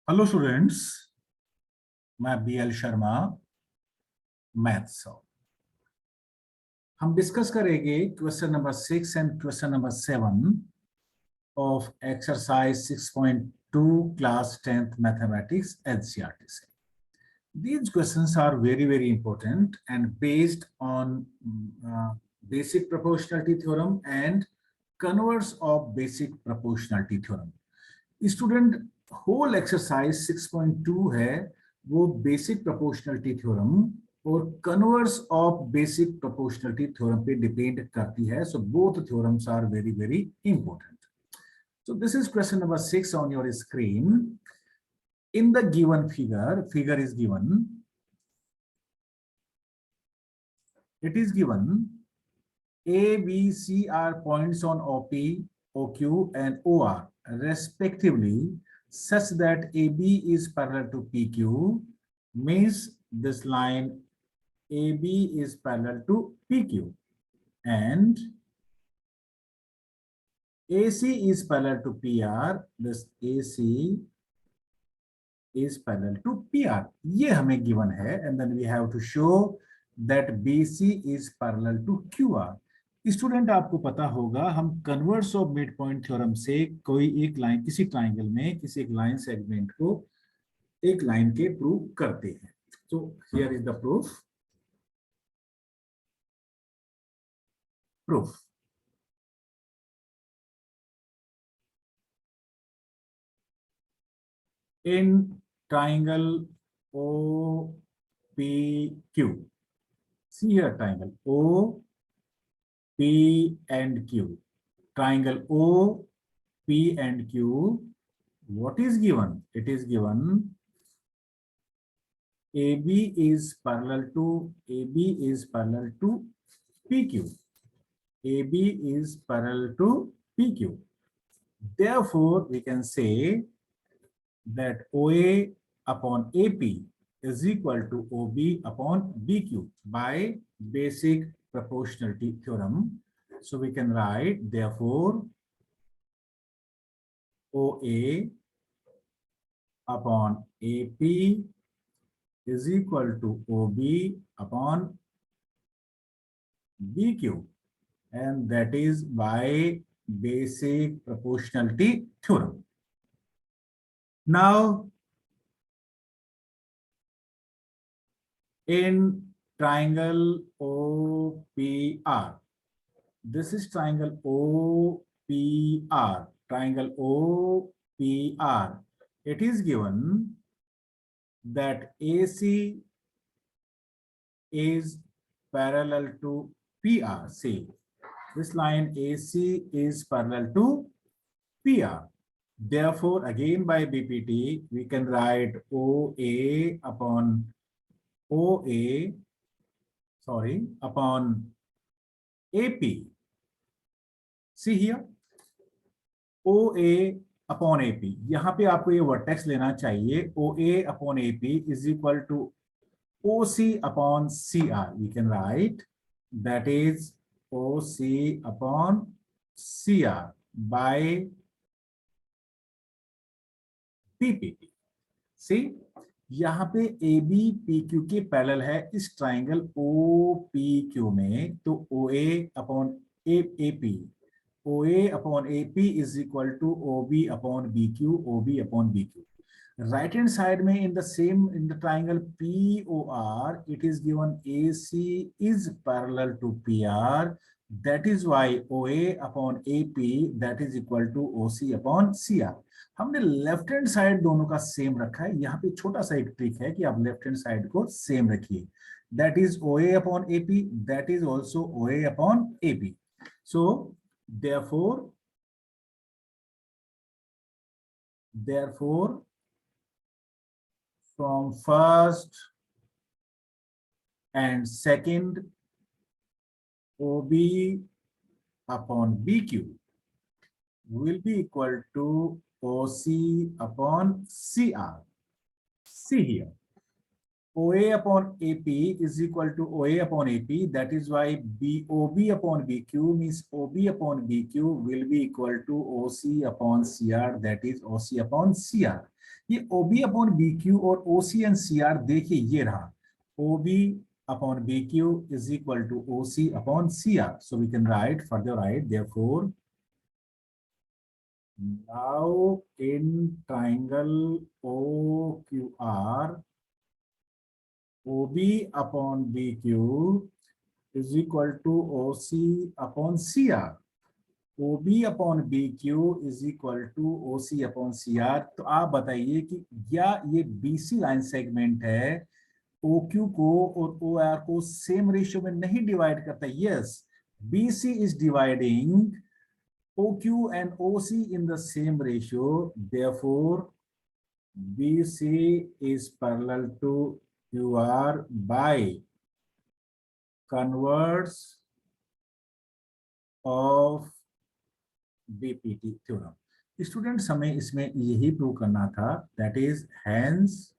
Hello students, मैं BL Sharma, maths. हम discuss करेंगे question number 6 and question number 7 of exercise 6.2 class 10th mathematics NCERT से। These questions are very important and based on basic proportionality theorem and converse of basic proportionality theorem. Student, whole exercise 6.2 है वो basic proportionality theorem और converse of basic proportionality theorem पे depend करती है. So both theorems are very important. So this is question number 6 on your screen. In the given figure is given. It is given A, B, C are points on OP, OQ, and OR respectively, such that AB is parallel to PQ, means this line AB is parallel to PQ, and AC is parallel to PR. This AC is parallel to PR. ये हमें given है, and then we have to show that BC is parallel to QR. Student, आपको पता होगा हम converse of mid point theorem से कोई एक लाइन किसी ट्राइंगल में किसी एक लाइन सेगमेंट को एक लाइन के प्रूव करते हैं. So here is the proof. In triangle OPQ, see here triangle O, P and Q. Triangle O, P and Q. What is given? It is given AB is parallel to PQ. AB is parallel to PQ. Therefore, we can say that OA upon AP is equal to OB upon BQ by basic proportionality theorem. So we can write, therefore, OA upon AP is equal to OB upon BQ, and that is by basic proportionality theorem. Now, in triangle OPR, this is triangle OPR. Triangle OPR, it is given that AC is parallel to PR. See, this line AC is parallel to PR. Therefore, again by BPT, we can write OA upon AP. See here, OA upon AP. यहाँ पे आपको ये vertex लेना चाहिए. OA upon AP is equal to OC upon CR. We can write that is OC upon CR by PPT. See, यहाँ पे AB PQ के parallel है इस ट्राइंगल OPQ में, तो OA upon AP, OA upon AP is equal to OB upon BQ, OB upon BQ. Right hand side में in the triangle POR, it is given AC is parallel to PR. That is why OA upon AP that is equal to OC upon CR. हमने left hand side दोनों का same रखा है. यहाँ पे छोटा सा एक ट्रिक है कि आप लेफ्ट हैंड साइड को सेम रखिए. That is OA upon AP. That is also OA upon AP. So therefore, from first and second, OB upon BQ will be equal to OC upon CR. See here, OA upon AP is equal to OA upon AP. That is why OB upon BQ means OB upon BQ will be equal to OC upon CR. That is OC upon CR. ये OB upon BQ और OC and CR देखिए ये रहा, OB upon BQ is equal to OC upon CR. So we can write further, right? Therefore, now in triangle OQR, OB upon BQ is equal to OC upon CR. OB upon BQ is equal to OC upon CR. तो आप बताइए कि क्या ये BC line segment है OQ को और OR को सेम रेशियो में नहीं डिवाइड करता? Yes, BC is dividing OQ and OC in the same ratio. Therefore, BC is parallel to QR by converse of BPT theorem. Students हमें इसमें यही प्रूव करना था, that is hence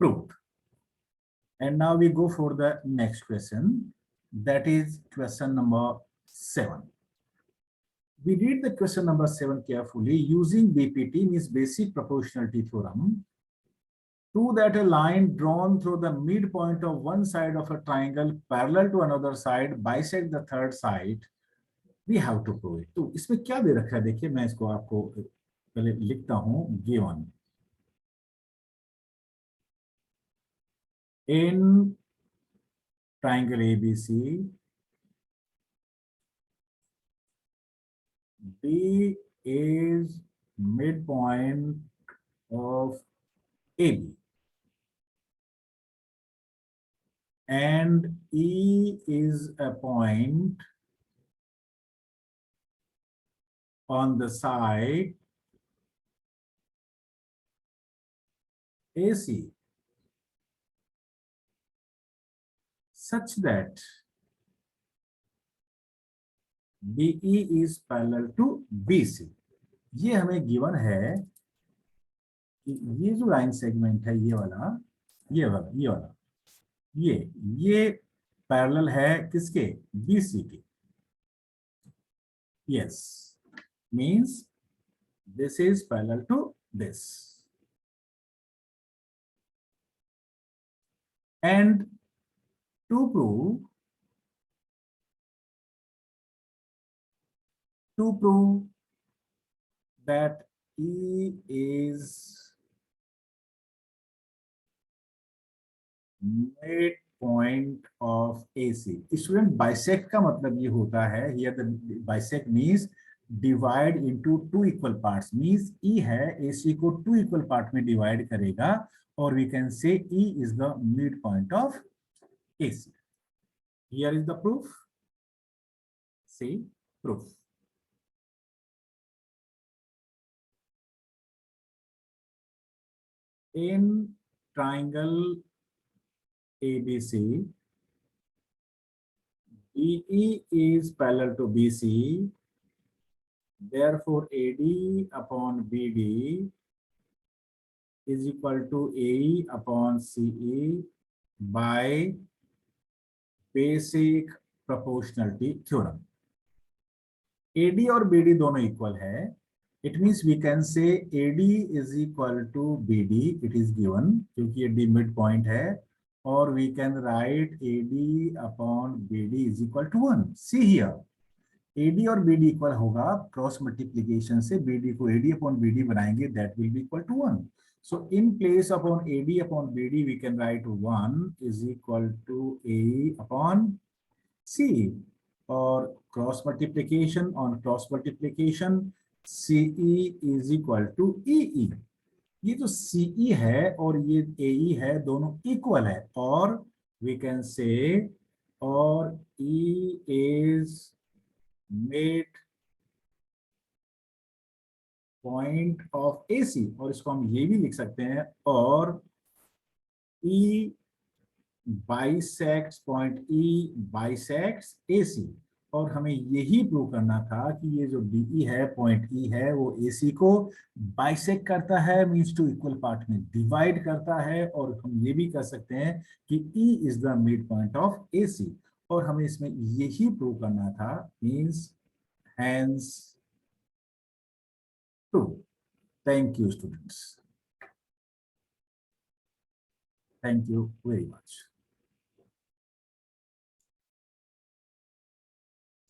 proved. And now we go for the next question, that is question number 7. We read the question number 7 carefully. Using BPT, means basic proportionality theorem, prove that a line drawn through the midpoint of one side of a triangle parallel to another side bisect the third side. We have to prove it. तो इसमें क्या दे रखा है देखिए, मैं इसको आपको पहले लिखता हूं. Given in triangle ABC, B is midpoint of AB and E is a point on the side AC such that BE is parallel to BC. ये हमें गिवन है कि ये जो लाइन सेगमेंट है ये वाला, ये पैरेलल है किसके? BC के. Yes, means this is parallel to this. And to prove that E is midpoint of AC. Student, bisect का मतलब ये होता है, here the bisect means divide into two equal parts, means E है AC को two equal part में divide करेगा और we can say E is the midpoint of AC. Here is the proof. See, proof. In triangle ABC, DE is parallel to BC, therefore AD upon BD is equal to AE upon CE by basic proportionality theorem. AD और BD दोनों equal है. It means we can say AD is equal to BD. It is given क्योंकि ये D midpoint है. Or we can write AD upon BD is equal to 1. See here, AD और BD equal होगा, cross multiplication से BD को AD upon BD बनाएंगे, that will be equal to 1. So in place upon AD upon BD we can write 1 is equal to AE upon C. Or cross multiplication on cross multiplication, CE is equal to EE. ये जो CE है और ये AE है दोनों equal है, और we can say और E is midpoint of AC, और इसको हम ये भी लिख सकते हैं और E bisects point E bisects AC. और हमें यही प्रूव करना था कि ये जो DE है, पॉइंट E है, वो AC को बाइसेक्ट करता है, मींस टू इक्वल पार्ट में डिवाइड करता है. और हम ये भी कर सकते हैं कि E is the mid point of AC. और हमें इसमें यही प्रूव करना था, means hence prove. Thank you, students. Thank you very much.